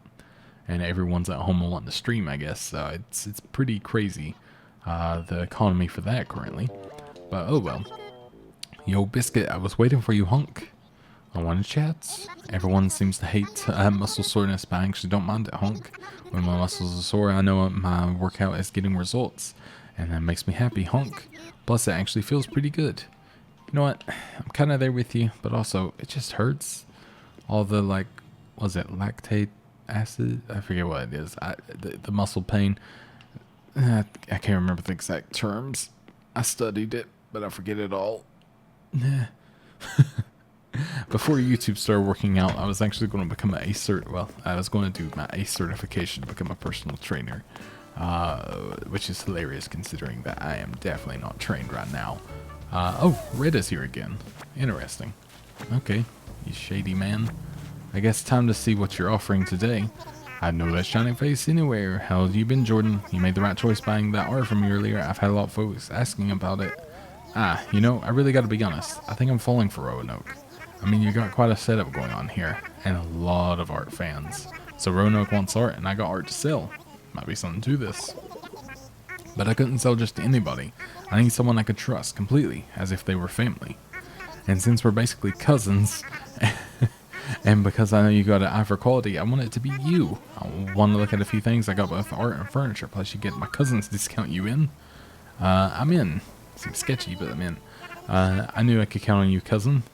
And everyone's at home wanting to stream, I guess. It's pretty crazy, the economy for that currently. But oh well. Yo, Biscuit, I was waiting for you, hunk. I want to chat. Everyone seems to hate muscle soreness, but I actually don't mind it, hunk. When my muscles are sore, I know my workout is getting results. And that makes me happy, hunk. Plus, it actually feels pretty good. You know what? I'm kind of there with you, but also, it just hurts. All the, like, was it lactate acid? I forget what it is. The muscle pain. I can't remember the exact terms. I studied it, but I forget it all. Before YouTube started working out, I was actually going to become an ACE cert. Well, I was going to do my ACE certification to become a personal trainer, which is hilarious considering that I am definitely not trained right now. Oh, Red is here again. Interesting. Okay, you shady man. I guess time to see what you're offering today. I'd know that shining face anywhere. How have you been, Jordan? You made the right choice buying that art from me earlier. I've had a lot of folks asking about it. You know, I really gotta be honest. I think I'm falling for Roanoke. I mean, you got quite a setup going on here, and a lot of art fans. So Roanoke wants art, and I got art to sell. Might be something to this. But I couldn't sell just to anybody. I need someone I could trust completely, as if they were family. And since we're basically cousins, and because I know you got an eye for quality, I want it to be you. I want to look at a few things. I got both art and furniture, plus you get my cousin's discount. You in? I'm in. Seems sketchy, but I'm in. I knew I could count on you, cousin.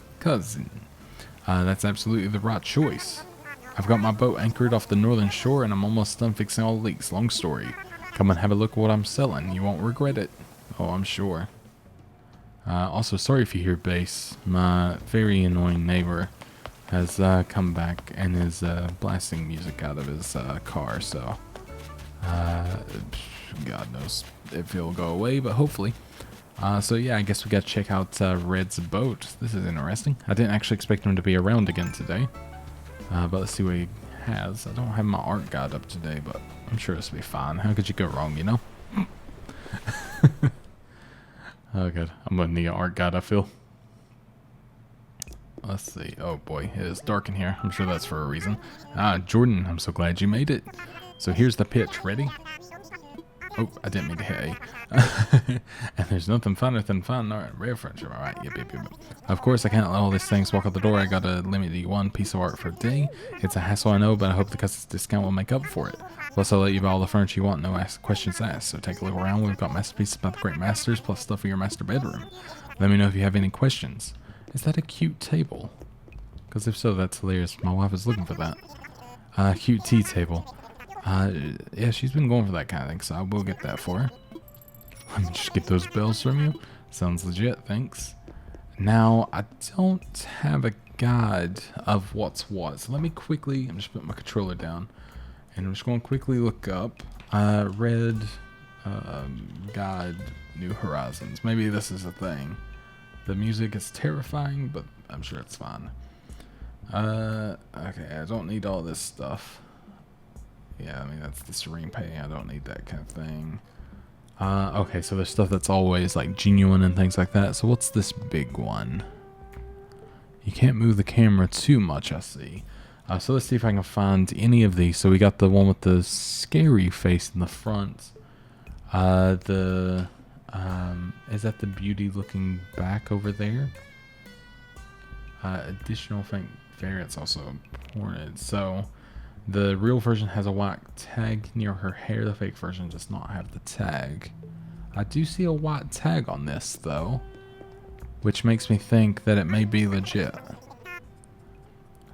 That's absolutely the right choice. I've got my boat anchored off the northern shore, and I'm almost done fixing all the leaks. Long story. Come and have a look at what I'm selling. You won't regret it. Oh, I'm sure. Also, sorry if you hear bass. My very annoying neighbor has come back and is blasting music out of his car, so God knows if it'll go away, but hopefully. So yeah, I guess we gotta check out Red's boat. This is interesting. I didn't actually expect him to be around again today, but let's see what he has. I don't have my art guide up today, but I'm sure this will be fine. How could you go wrong, you know? Oh good, I'm gonna need an art guide, I feel. Let's see. Oh boy, it is dark in here. I'm sure that's for a reason. Jordan, I'm so glad you made it. So here's the pitch. Ready? Oh, I didn't mean to hit A. And there's nothing funner than fun. Alright, rare furniture. Alright, yep. Of course, I can't let all these things walk out the door. I gotta limit to one piece of art for a day. It's a hassle, I know, but I hope the customer's discount will make up for it. Plus, I'll let you buy all the furniture you want. No questions asked. So take a look around. We've got masterpieces about the great masters, plus stuff for your master bedroom. Let me know if you have any questions. Is that a cute table? Because if so, that's hilarious. My wife is looking for that. Cute tea table. Yeah, she's been going for that kind of thing, so I will get that for her. Let me just get those bells from you. Sounds legit, thanks. Now, I don't have a guide of what's what, so let me quickly, I'm just putting my controller down, and I'm just going to quickly look up Red Guide New Horizons. Maybe this is a thing. The music is terrifying, but I'm sure it's fine. Okay, I don't need all this stuff. Yeah, I mean, that's the serene painting. I don't need that kind of thing. Okay, so there's stuff that's always, like, genuine and things like that. So what's this big one? You can't move the camera too much, I see. So let's see if I can find any of these. So we got the one with the scary face in the front. Is that the beauty looking back over there? Additional faint variants also imported. So the real version has a white tag near her hair. The fake version does not have the tag. I do see a white tag on this though, which makes me think that it may be legit.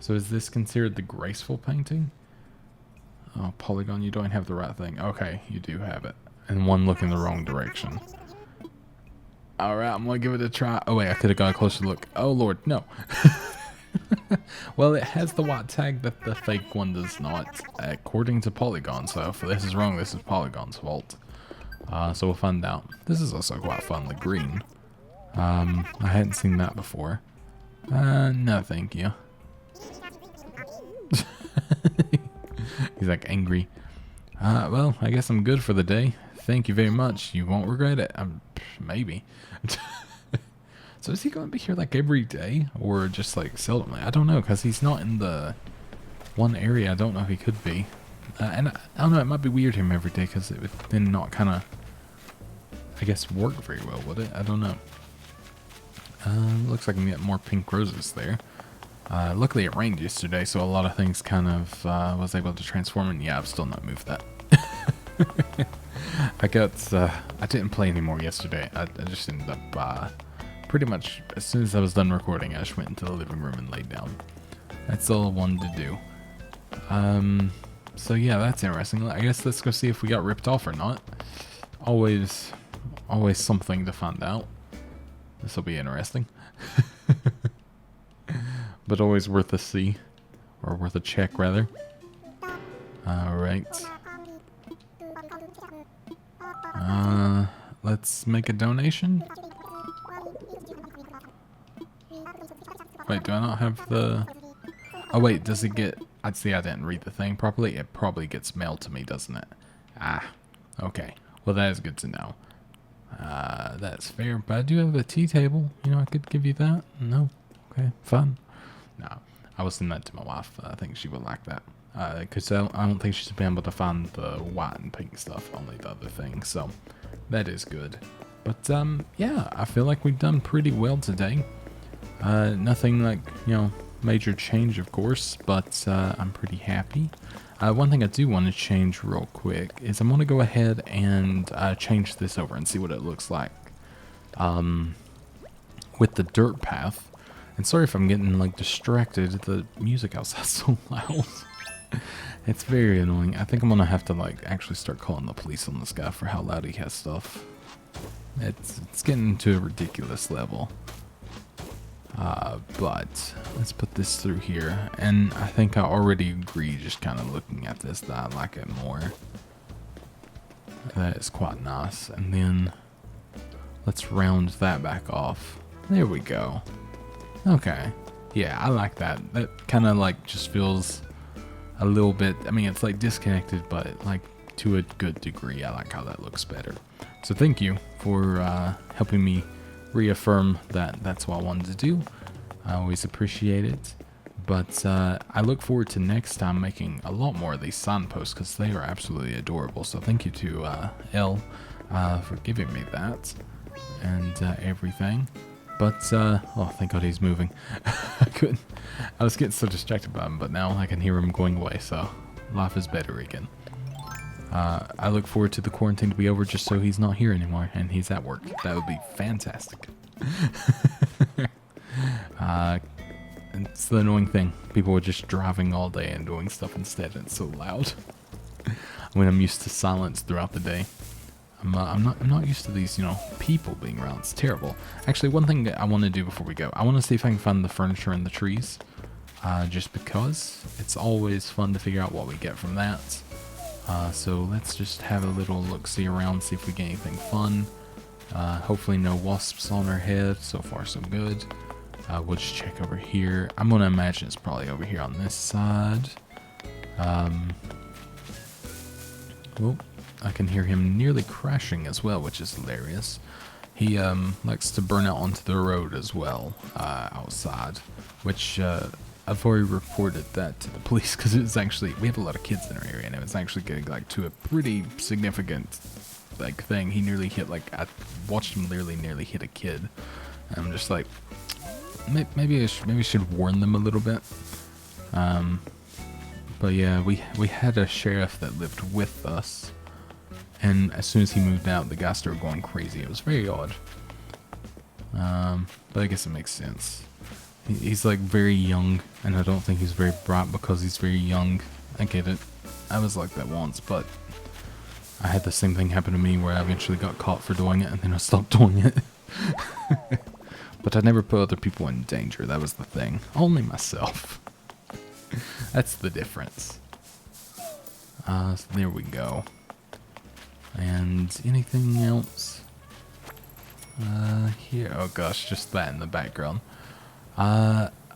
So is this considered the graceful painting? Oh, Polygon, you don't have the right thing. Okay, you do have it. And one looking the wrong direction. Alright, I'm gonna give it a try. Oh wait, I could have got a closer look. Oh lord, no. Well, it has the white tag that the fake one does not, according to Polygon. So if this is wrong, this is Polygon's fault. So we'll find out. This is also quite fun, the green. I hadn't seen that before. No thank you. He's like angry. Well, I guess I'm good for the day. Thank you very much. You won't regret it. Maybe. So is he going to be here like every day or just like seldomly? I don't know, because he's not in the one area. I don't know if he could be. And I don't know, it might be weird him every day because it would then not kind of, I guess, work very well, would it? I don't know. Looks like I can get more pink roses there. Luckily it rained yesterday, so a lot of things kind of was able to transform, and yeah, I've still not moved that. I didn't play anymore yesterday. I just ended up, pretty much as soon as I was done recording, I just went into the living room and laid down. That's all I wanted to do. So yeah, that's interesting. I guess let's go see if we got ripped off or not. Always something to find out. This will be interesting. But always worth a see. Or worth a check, rather. Alright. Let's make a donation. Wait, do I not have the... Oh wait, does it get... I'd see I didn't read the thing properly. It probably gets mailed to me, doesn't it? Ah, okay. Well, that is good to know. That's fair, but I do have a tea table. You know, I could give you that. No? Okay, fine. No, I will send that to my wife. I think she would like that. Because I don't think she's been able to find the white and pink stuff, only the other thing. So that is good. But yeah, I feel like we've done pretty well today. Nothing like, major change, of course, but I'm pretty happy. One thing I do want to change real quick is I'm going to go ahead and change this over and see what it looks like with the dirt path. And sorry if I'm getting like distracted. The music outside's so loud. It's very annoying. I think I'm going to have to like actually start calling the police on this guy for how loud he has stuff. It's getting to a ridiculous level. But let's put this through here, and I think I already agree, just kind of looking at this, that I like it more. That is quite nice. And then let's round that back off. There we go. Okay. Yeah, I like that. That kind of like just feels a little bit, I mean, it's like disconnected, but like to a good degree. I like how that looks better. So thank you for helping me reaffirm that that's what I wanted to do. I always appreciate it. But I look forward to next time making a lot more of these signposts because they are absolutely adorable. So thank you to Elle for giving me that and everything. But, oh, thank God he's moving. I was getting so distracted by him, but now I can hear him going away, so life is better again. I look forward to the quarantine to be over just so he's not here anymore and he's at work. That would be fantastic. It's the annoying thing. People are just driving all day and doing stuff instead, and it's so loud. When I'm used to silence throughout the day. I'm not used to these, people being around. It's terrible. Actually, one thing that I want to do before we go, I want to see if I can find the furniture and the trees. Just because it's always fun to figure out what we get from that. So let's just have a little look-see around, see if we get anything fun. Hopefully no wasps on our head. So far, so good. We'll just check over here. I'm going to imagine it's probably over here on this side. Well, I can hear him nearly crashing as well, which is hilarious. He likes to burn out onto the road as well, outside, which I've already reported that to the police because it's actually, we have a lot of kids in our area, and it was actually getting like to a pretty significant like thing. He nearly hit, like, I watched him literally nearly hit a kid. And I'm just like, maybe I should warn them a little bit. But yeah, we had a sheriff that lived with us, and as soon as he moved out, the guy started going crazy. It was very odd. But I guess it makes sense. He's like very young, and I don't think he's very bright because he's very young. I get it. I was like that once, but I had the same thing happen to me where I eventually got caught for doing it, and then I stopped doing it. But I never put other people in danger. That was the thing. Only myself. That's the difference. So there we go. And anything else? Here. Oh gosh, just that in the background.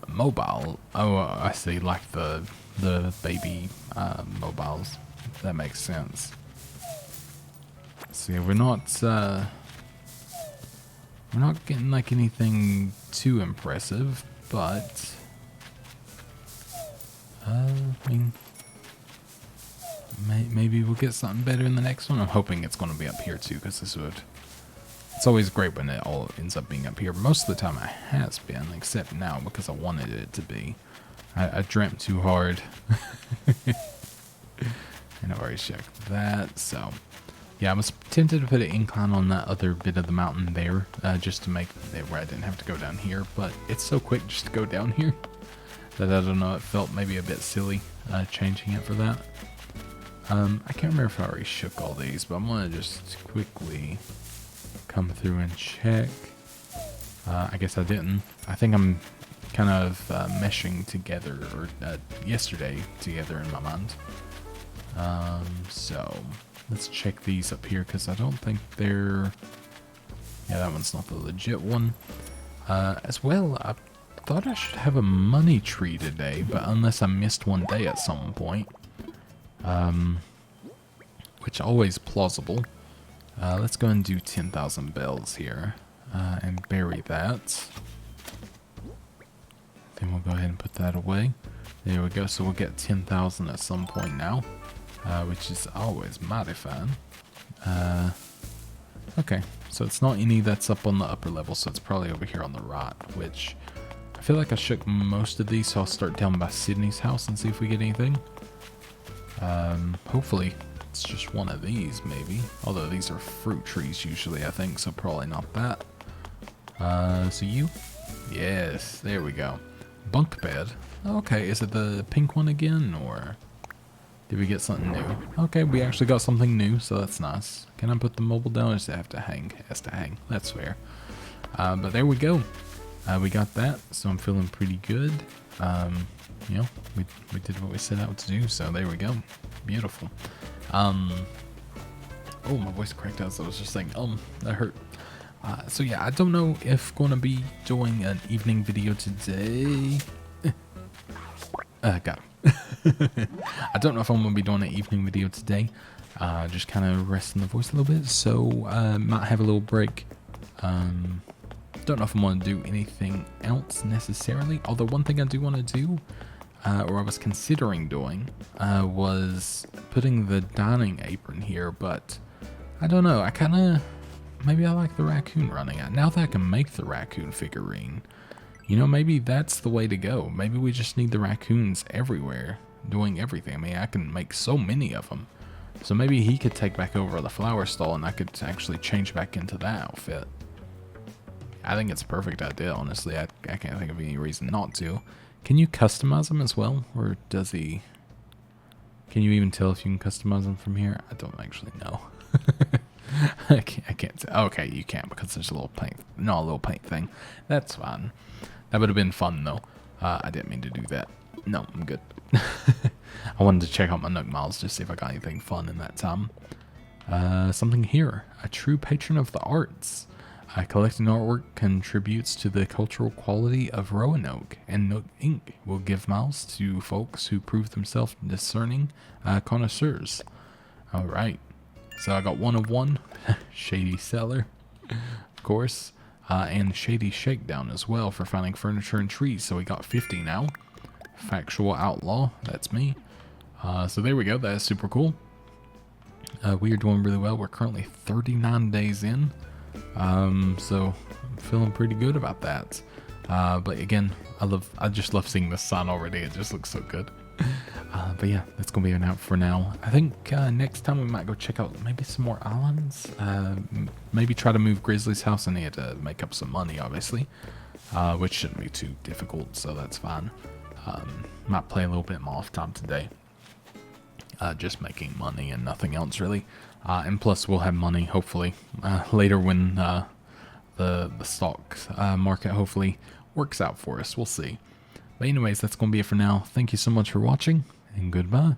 Mobile. Oh, I see. Like the baby mobiles. That makes sense. See, we're not getting like anything too impressive, but I mean, maybe we'll get something better in the next one. I'm hoping it's going to be up here too, because it's always great when it all ends up being up here. Most of the time it has been, except now because I wanted it to be. I dreamt too hard. And I've already checked that, so yeah, I was tempted to put an incline on that other bit of the mountain there, just to make it where I didn't have to go down here, but it's so quick just to go down here that I don't know, it felt maybe a bit silly changing it for that. I can't remember if I already shook all these, but I'm going to just quickly come through and check. I guess I didn't. I think I'm kind of meshing together, or yesterday together in my mind. So let's check these up here, because I don't think they're... Yeah, that one's not the legit one. As well, I thought I should have a money tree today, but unless I missed one day at some point. Which always plausible. Let's go and do 10,000 bells here, and bury that. Then we'll go ahead and put that away. There we go. So we'll get 10,000 at some point now, which is always mighty fine. Okay, so it's not any that's up on the upper level, so it's probably over here on the right, which I feel like I shook most of these, so I'll start down by Sydney's house and see if we get anything. Hopefully it's just one of these, maybe. Although these are fruit trees usually, I think, so probably not that. So you? Yes, there we go. Bunk bed. Okay, is it the pink one again, or did we get something new? Okay, we actually got something new, so that's nice. Can I put the mobile down, or does it have to hang? It has to hang. That's fair. But there we go. We got that, so I'm feeling pretty good. You know, we did what we set out to do, so there we go. Beautiful. Oh, my voice cracked out, so I was just saying, that hurt. So yeah, I don't know if going to be doing an evening video today. Got him. I don't know if I'm going to be doing an evening video today. Just kind of resting the voice a little bit, so might have a little break. Don't know if I'm going to do anything else necessarily, although one thing I do want to do, or I was considering doing, was putting the dining apron here, but I don't know, maybe I like the raccoon running out. Now that I can make the raccoon figurine, you know, maybe that's the way to go. Maybe we just need the raccoons everywhere, doing everything. I mean, I can make so many of them. So maybe he could take back over the flower stall and I could actually change back into that outfit. I think it's a perfect idea, honestly. I can't think of any reason not to. Can you customize them as well? Or does he... Can you even tell if you can customize them from here? I don't actually know. I can't tell. Okay, you can't because there's a little paint. No, a little paint thing. That's fine. That would have been fun, though. I didn't mean to do that. No, I'm good. I wanted to check out my Nook Miles just to see if I got anything fun in that time. Something here. A true patron of the arts. Collecting artwork contributes to the cultural quality of Roanoke, and Nook Inc. will give miles to folks who prove themselves discerning connoisseurs. Alright, so I got 1 of 1. Shady Seller, of course, and Shady Shakedown as well for finding furniture and trees, so we got 50 now. Factual Outlaw, that's me. So there we go, that is super cool. We are doing really well. We're currently 39 days in. So I'm feeling pretty good about that. But again, I just love seeing the sun already. It just looks so good. But yeah, that's gonna be an out for now. I think next time we might go check out maybe some more islands. Maybe try to move Grizzly's house. I need to make up some money, obviously, which shouldn't be too difficult, so that's fine. Might play a little bit more off time today. Just making money and nothing else really. And plus we'll have money hopefully later when the stock market hopefully works out for us. We'll see. But anyways, that's going to be it for now. Thank you so much for watching, and goodbye.